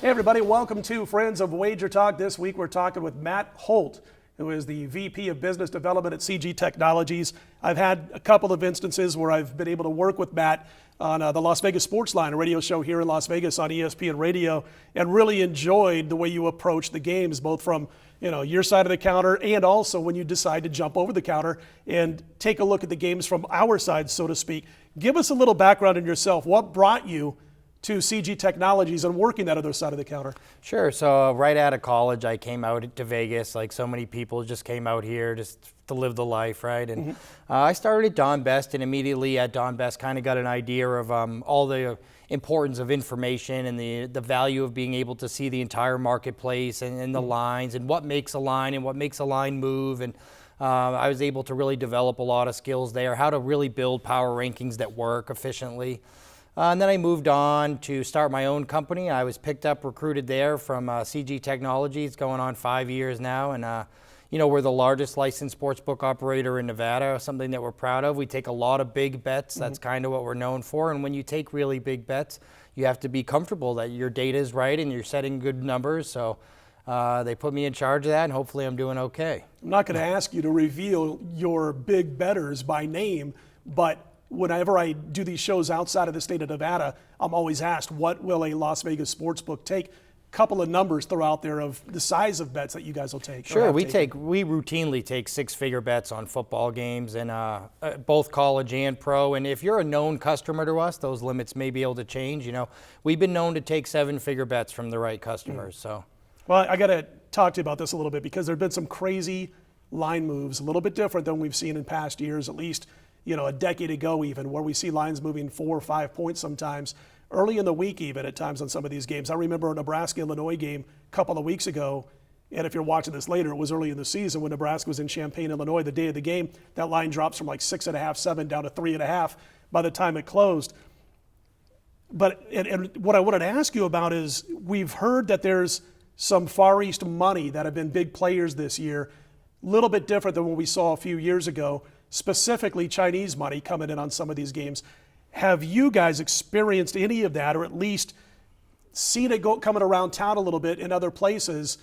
Hey everybody, welcome to Friends of Wager Talk. This week we're talking with Matt Holt, who is the VP of Business Development at CG Technologies. I've had a couple of instances where I've been able to work with Matt on the Las Vegas Sports Line, a radio show here in Las Vegas on ESPN Radio, and really enjoyed the way you approach the games, both from your side of the counter and also when you decide to jump over the counter and take a look at the games from our side, so to speak. Give us a little background on yourself. What brought you to CG Technologies and working that other side of the counter? Sure. So right out of college, I came out to Vegas, like so many people just came out here just to live the life, right? And I started at Don Best, and immediately at Don Best kind of got an idea of all the importance of information and the value of being able to see the entire marketplace and the lines and what makes a line and what makes a line move. And I was able to really develop a lot of skills there, how to really build power rankings that work efficiently. And then I moved on to start my own company. I was picked up, recruited there from CG Technologies, going on 5 years now. And, we're the largest licensed sportsbook operator in Nevada, something that we're proud of. We take a lot of big bets. That's kind of what we're known for. And when you take really big bets, you have to be comfortable that your data is right and you're setting good numbers. So they put me in charge of that, and hopefully I'm doing okay. I'm not going to ask you to reveal your big bettors by name, but whenever I do these shows outside of the state of Nevada, I'm always asked, what will a Las Vegas sportsbook take? Couple of numbers throw out there of the size of bets that you guys will take. Sure, we routinely take six-figure bets on football games, and both college and pro. And if you're a known customer to us, those limits may be able to change. We've been known to take seven-figure bets from the right customers. So, well, I got to talk to you about this a little bit because there've been some crazy line moves, a little bit different than we've seen in past years, at least a decade ago even, where we see lines moving 4 or 5 points sometimes, early in the week even at times on some of these games. I remember a Nebraska-Illinois game a couple of weeks ago, and if you're watching this later, it was early in the season when Nebraska was in Champaign, Illinois. The day of the game, that line drops from like 6.5, 7 down to 3.5 by the time it closed. But and what I wanted to ask you about is we've heard that there's some Far East money that have been big players this year, a little bit different than what we saw a few years ago, specifically Chinese money coming in on some of these games. Have you guys experienced any of that, or at least seen it coming around town a little bit in other places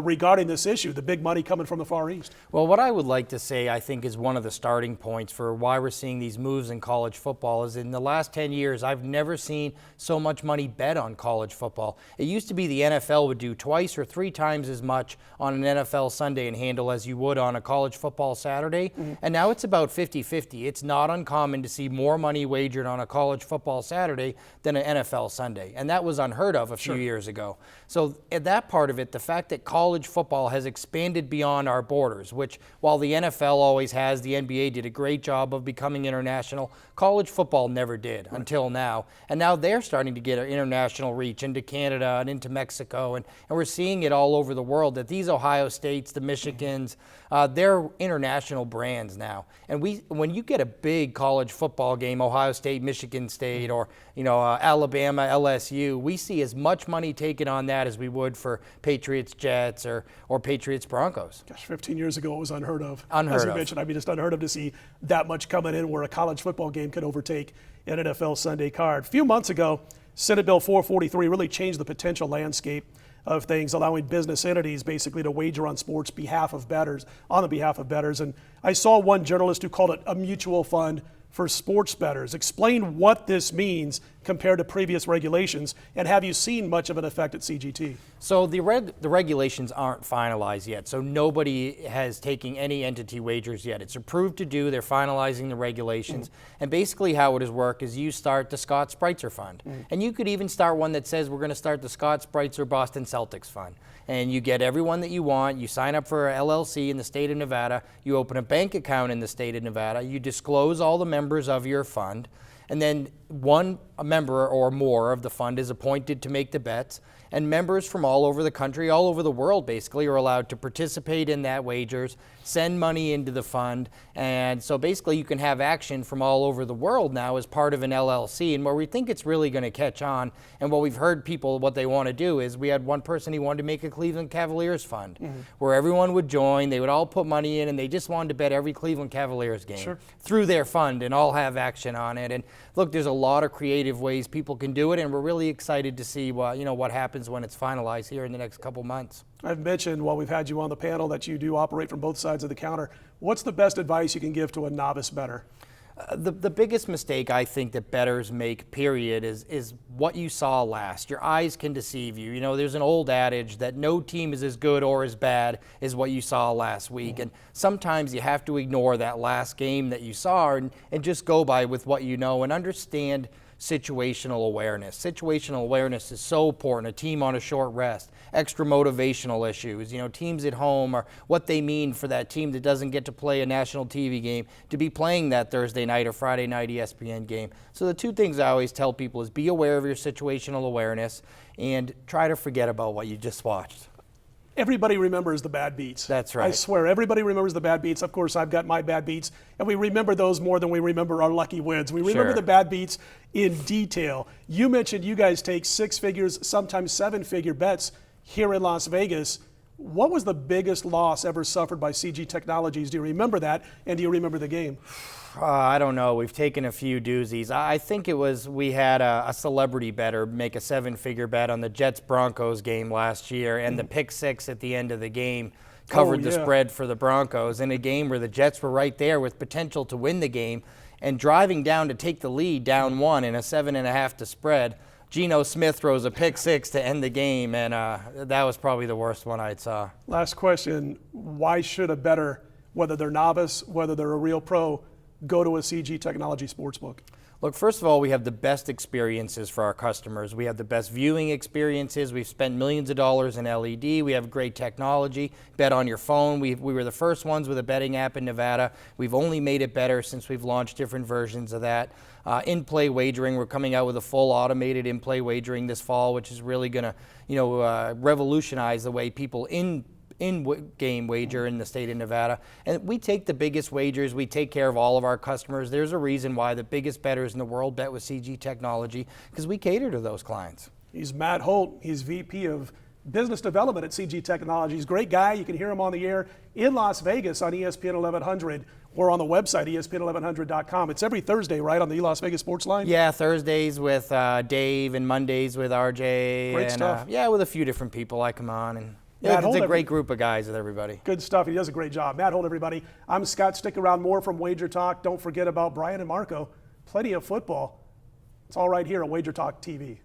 regarding this issue, the big money coming from the Far East? Well, what I would like to say, I think, is one of the starting points for why we're seeing these moves in college football is in the last 10 years, I've never seen so much money bet on college football. It used to be the NFL would do twice or 3 times as much on an NFL Sunday and handle as you would on a college football Saturday. And now it's about 50-50. It's not uncommon to see more money wagered on a college football Saturday than an NFL Sunday. And that was unheard of a few years ago. So at that part of it, the fact that college football has expanded beyond our borders, which while the NFL always has, the NBA did a great job of becoming international, college football never did until now. And now they're starting to get an international reach into Canada and into Mexico. And we're seeing it all over the world that these Ohio States, the Michigans, they're international brands now. And when you get a big college football game, Ohio State, Michigan State, or Alabama, LSU, we see as much money taken on that as we would for Patriots, Jets, or Patriots, Broncos. Gosh, 15 years ago it was unheard of. Unheard As you of. mentioned, it's unheard of to see that much coming in where a college football game could overtake an NFL Sunday card. A few months ago, Senate Bill 443 really changed the potential landscape of things, allowing business entities basically to wager on sports on the behalf of bettors. And I saw one journalist who called it a mutual fund for sports bettors. Explain what this means compared to previous regulations, and have you seen much of an effect at CGT? So the regulations aren't finalized yet, so nobody has taken any entity wagers yet. It's approved to do, they're finalizing the regulations, and basically how it is work is you start the Scott Spreitzer Fund, and you could even start one that says we're going to start the Scott Spreitzer Boston Celtics Fund, and you get everyone that you want, you sign up for a LLC in the state of Nevada, you open a bank account in the state of Nevada, you disclose all the members of your fund, and then one member or more of the fund is appointed to make the bets, and members from all over the country, all over the world basically, are allowed to participate in that wagers, send money into the fund, and so basically you can have action from all over the world now as part of an LLC. And where we think it's really going to catch on, and what we've heard people, what they want to do is, we had one person, he wanted to make a Cleveland Cavaliers fund, where everyone would join, they would all put money in, and they just wanted to bet every Cleveland Cavaliers game through their fund and all have action on it. And look, there's a lot of creative ways people can do it, and we're really excited to see what happens happens when it's finalized here in the next couple months. I've mentioned while we've had you on the panel that you do operate from both sides of the counter. What's the best advice you can give to a novice bettor? The biggest mistake I think that bettors make, period, is what you saw last. Your eyes can deceive you. You know, there's an old adage that no team is as good or as bad as what you saw last week. And sometimes you have to ignore that last game that you saw and just go by with what you know and understand situational awareness. Situational awareness is so important. A team on a short rest, extra motivational issues, you know, teams at home, or what they mean for that team that doesn't get to play a national TV game to be playing that Thursday night or Friday night ESPN game. So the two things I always tell people is be aware of your situational awareness and try to forget about what you just watched. Everybody remembers the bad beats. That's right. I swear, everybody remembers the bad beats. Of course, I've got my bad beats, and we remember those more than we remember our lucky wins. We remember the bad beats in detail. You mentioned you guys take 6 figures, sometimes 7-figure bets here in Las Vegas. What was the biggest loss ever suffered by CG Technologies? Do you remember that, and do you remember the game? I don't know. We've taken a few doozies. I think it was we had a celebrity bettor make a 7-figure bet on the Jets-Broncos game last year, and the pick 6 at the end of the game covered the spread for the Broncos in a game where the Jets were right there with potential to win the game, and driving down to take the lead, down 1 in a 7.5 to spread. Geno Smith throws a pick 6 to end the game, and that was probably the worst one I saw. Last question. Why should a bettor, whether they're novice, whether they're a real pro, go to a CG Technology Sportsbook? Look, first of all, we have the best experiences for our customers. We have the best viewing experiences. We've spent millions of dollars in LED. We have great technology. Bet on your phone. We were the first ones with a betting app in Nevada. We've only made it better since we've launched different versions of that. In-play wagering, we're coming out with a full automated in-play wagering this fall, which is really going to, revolutionize the way people in-game wager in the state of Nevada. And we take the biggest wagers. We take care of all of our customers. There's a reason why the biggest bettors in the world bet with CG Technology, because we cater to those clients. He's Matt Holt. He's VP of Business Development at CG Technologies. Great guy. You can hear him on the air in Las Vegas on ESPN 1100 or on the website, ESPN1100.com. It's every Thursday, right, on the Las Vegas Sports Line? Yeah, Thursdays with Dave and Mondays with RJ. Great stuff. With a few different people I come on. And Matt it's Holt, a great group of guys with everybody. Good stuff. He does a great job. Matt Holt, everybody. I'm Scott. Stick around, more from Wager Talk. Don't forget about Brian and Marco. Plenty of football. It's all right here on Wager Talk TV.